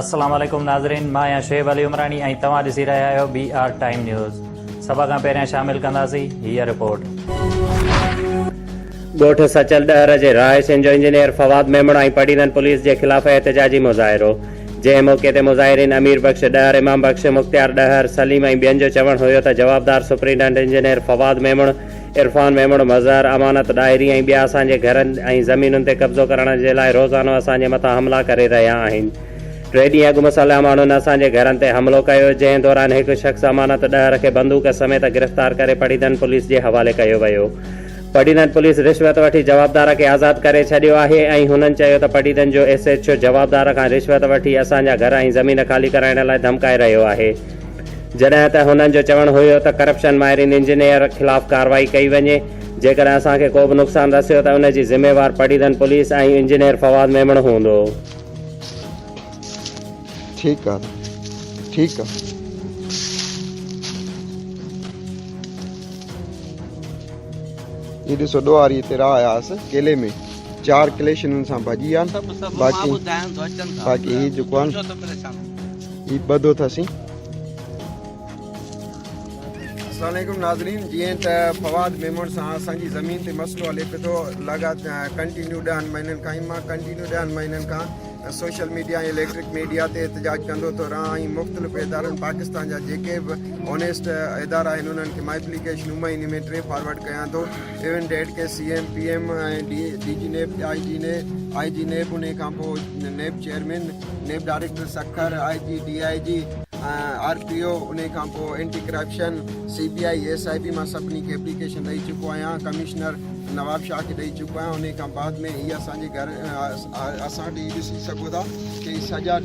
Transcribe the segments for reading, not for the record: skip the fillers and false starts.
अस्सलाम वालेकुम नाज़रीन, मां आहियां शेब अली उमरानी ऐं तव्हां ॾिसी रहिया आहियो BR टाइम न्यूज़। सभ खां पहिरियां शामिल कंदासीं हीअ रिपोर्ट। ॻोठ सचल डहर जे रहाइशियुनि जो इंजीनियर फवाद मेमण ऐं पडीदन पुलिस जे ख़िलाफ़ एहतजाजी मुज़ाहिरो। जंहिं मौक़े ते मुज़ाहिरीन अमीर बख्श डहर, इमाम बख्श मुख्तियार डहर, सलीम ऐं ॿियनि जो चवणु हुयो त जवाबदार सुप्रींटेंडेंट इंजीनियर फवाद मेमण, इरफान मेमण, मज़हर, अमानत डायरी ऐं ॿिया असांजे घरनि ऐं ज़मीनुनि ते कब्ज़ो करण जे लाइ रोज़ानो असांजे मथां हमला करे रहिया आहिनि। 3 ॾींहं अॻु मुसलह माण्हुनि असांजे घरनि ते हमिलो कयो, जंहिं दौरान हिकु शख़्स अमानत डहर खे बंदूक समेत गिरफ़्तार करे पडीदन पुलिस जे हवाले कयो वियो। पडीदन पुलिस रिश्वत वठी जवाबदार खे आज़ादु करे छॾियो आहे ऐं हुननि चयो त पडीदन जो SHO जवाबदार खां रिश्वत वठी असांजा घर ऐं ज़मीन ख़ाली कराइण लाइ धमकाए रहियो आहे। जॾहिं त हुननि जो चवणु हुयो त करप्शन माहिरीन इंजीनियर ख़िलाफ़ कार्रवाई कई वञे। जेकॾहिं असांखे को बि नुक़सानु रसियो त उन जी ज़िम्मेवार पडीदन पुलिस ऐं इंजीनियर फवाद मेमण हूंदो। ठीक है। ये ॾिसो ॾोहारी हिते राह आयासीं केले में 4 क्लेशन सां भॼी आहिनि। बाक़ी ही जेको आहे ही ॿधो अथसीं। अस्सलाम वालेकुम नाज़रीन, जीअं त फवाद मेमण सां असांजी ज़मीन ते मसइलो हले पियो थो लॻातार कंटिन्यू 10 महीननि खां। मां कंटिन्यू 10 महीननि खां सोशल मीडिया ऐं इलेक्ट्रिक मीडिया ते एहतजाज कंदो थो रहां ऐं मुख़्तलिफ़ इदारनि पाकिस्तान जा जेके बि ऑनेस्ट इदारा आहिनि उन्हनि खे मां एप्लीकेशन महीने में 3 फॉरवर्ड कयां थो। इवन डेट के CM PM ऐं DG नेब IG नेब, उन खां पोइ नेब चेयरमैन, नेब director Sukkur, IG DIG RPO, उन खां पोइ एंटी करप्शन CBI SIB मां सभिनी खे एप्लीकेशन ॾेई चुको आहियां। कमिश्नर नवाब शाह खे ॾेई चुको आहियां। उन खां बाद में हीअ असांजे घर असां ॾेई ॾिसी सघो था कि सॼा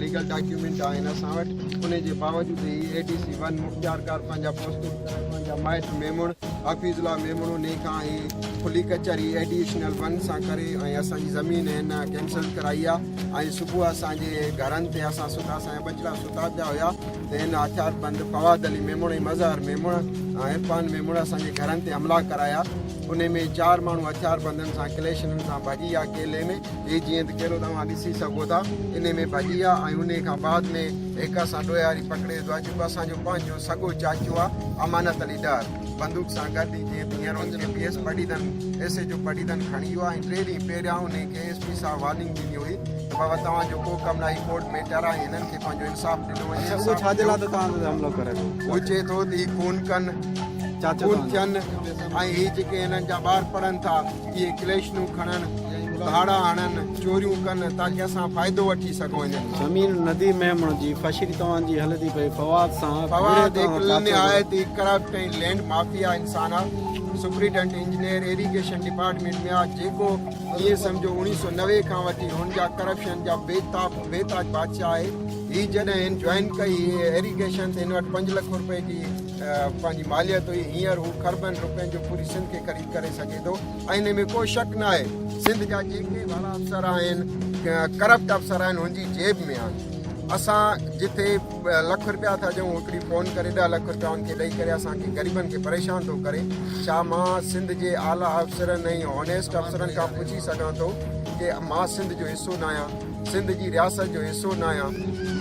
लीगल डॉक्यूमेंट आहिनि असां वटि। उन जे बावजूदि ही ADC 1 मुख्तियार कार पंहिंजा पोस्टिंग पंहिंजा माइट मेमण हफ़ीज़ुल्लाह मेमण, उन खां ही खुली कचहरी एडिशनल 1 सां करे ऐं असांजी ज़मीन कैंसिल कराई आहे। ऐं सुबुह असांजे घरनि ते असां सुठा असांजा बचड़ा सुता पिया हुया त हिन हथियारबंद फवाद अली मेमण ऐं मज़हर मेमण ऐं इरफान मेमण असांजे घरनि ते हमला कराया। उन में 4 माण्हू हथियारबंदनि सां क्लेशननि सां भॼी विया केले में। हे जीअं त केलो तव्हां ॾिसी सघो था, इन में भॼी विया ऐं उन खां बाद में हिकु असां ॾोहारी पकिड़े थो अॼु बि असांजो पंहिंजो सॻो चाचो आहे अमानत अली डहर, बंदूक सां गॾु जीअं त हींअर उनखे PS पडीदन SHO पडीदन खणी वियो आहे। ऐं 3 ॾींहं पहिरियां उनखे SP सां वार्निंग ॾिनी हुई त बाबा तव्हांजो को कमु न, कोर्ट मैटर आहे, हिननि खे पंहिंजो इंसाफ़ ॾिनो वञे। छाजे लाइ तव्हां हमिलो करे उहो चए थो त ही खून कनि खून थियनि ऐं ही जेके हिननि जा ॿार पढ़नि था इहे क्लेशनूं खणनि, धाड़ा हणनि, चोरियूं कनि ताकी असां फ़ाइदो वठी सघूं। ज़मीन नदी मेमण जी फशीरी तव्हांजी हलंदी पई फवाद सां। फवाद निहायत करप्ट ऐं लैंड माफिया इंसान आहे। सुप्रीटेंडेंट इंजीनियर इरीगेशन डिपार्टमेंट में आहे जेको ईअं सम्झो 1990 खां वठी हुन जा करप्शन जा बेताज बादशाह आहे। ही जॾहिं हिन जॉइन कई इरीगेशन ते हिन वटि 5 लख रुपए जी पंहिंजी मालियत हुई। हींअर हू खरबनि रुपयनि जो पूरी सिंध खे ख़रीद करे सघे थो ऐं हिन में को शक न आहे सिंध जा जेके वारा अफ़सर आहिनि करप्ट अफ़सर आहिनि हुनजी जेब में आहिनि। असां जिथे लख रुपया था ॾियूं हिकिड़ी फ़ोन करे 10 लख रुपया उनखे ॾेई करे असांखे ग़रीबनि खे परेशान थो करे। छा मां सिंध जे आला अफ़सरनि ऐं ऑनेस्ट अफ़सरनि खां पुछी सघां थो कि मां सिंध जो हिसो न आहियां, सिंध जी रियासत जो हिसो न आहियां?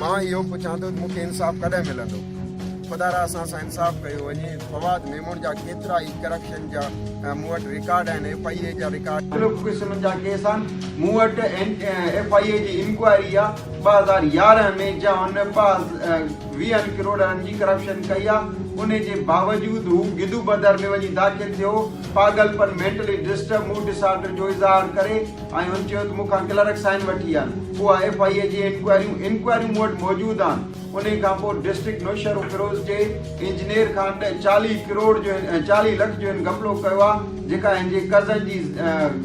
मां इहो पुछां थो त मूंखे इंसाफ़ कॾहिं मिलंदो? ख़ुदा असां सां इंसाफ़ कयो वञे। फवाद मेमण जा केतिरा ई करप्शन जा मूं वटि रिकॉर्ड आहिनि, FIA जा रिकॉर्ड क़िस्म जा केस आहिनि। मूं वटि FIA जी इंक्वायरी आहे 2011 में जंहिं 20 करोड़नि जी करप्शन कई आहे। उन जे बावजूदि हू गिदू बदर में वञी दाख़िल थियो, पागलपन मेंटली डिस्टर्ब मूड डिसऑर्डर जो इज़हार करे ऐं हुन चयो त मूंखां क्लर्क साइन वठी आहिनि। उहा FIA जी इंक्वायरियूं मूं वटि मौजूदु आहिनि। उन खां पोइ डिस्ट्रिक्ट नौशर फिरोज़ जे इंजीनियर खां 40 लख जो गमलो कयो आहे, जेका हिन जे कज़न जी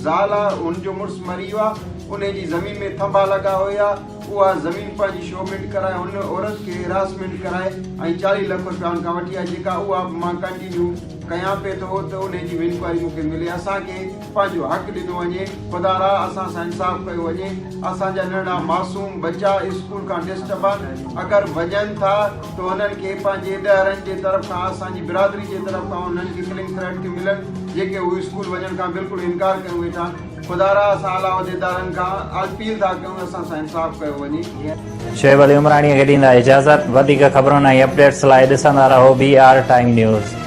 ज़ाल आहे, हुनजो मुड़ुसु मरी वियो आहे। उन जी ज़मीन में थंभा लॻा हुया, उहा ज़मीन पंहिंजी शोमेंट कराए हुन औरत खे हिरासमेंट कराए ऐं 40 लख रुपया हुन खां वठी आहे, जेका उहा मां कंटिन्यू कयां पियो थो त उन जी इंक्वायरी मूंखे मिले, असांखे पंहिंजो हक़ ॾिनो वञे। ख़ुदा असां सां इंसाफ़ कयो वञे। असांजा नंढा मासूम बच्चा स्कूल खां डिस्टर्ब आहिनि, अगरि वञनि था त हुननि खे पंहिंजे ॾहरनि जे तरफ़ खां असांजी बिरादरी जे तरफ़ खां हुननि खे किलिंग थ्रेट थियूं मिलनि, जेके उहे स्कूल वञण खां बिल्कुलु इनकार कयूं वेठा। खुदारा असां आला उहिदेदारनि खां अपील था कयूं असां सां इंसाफ़ कयो वञे। शोएब अली उमराणी खे ॾींदा इजाज़त। वधीक ख़बरुनि ऐं अपडेट्स लाइ ॾिसंदा रहो BR टाइम न्यूज़।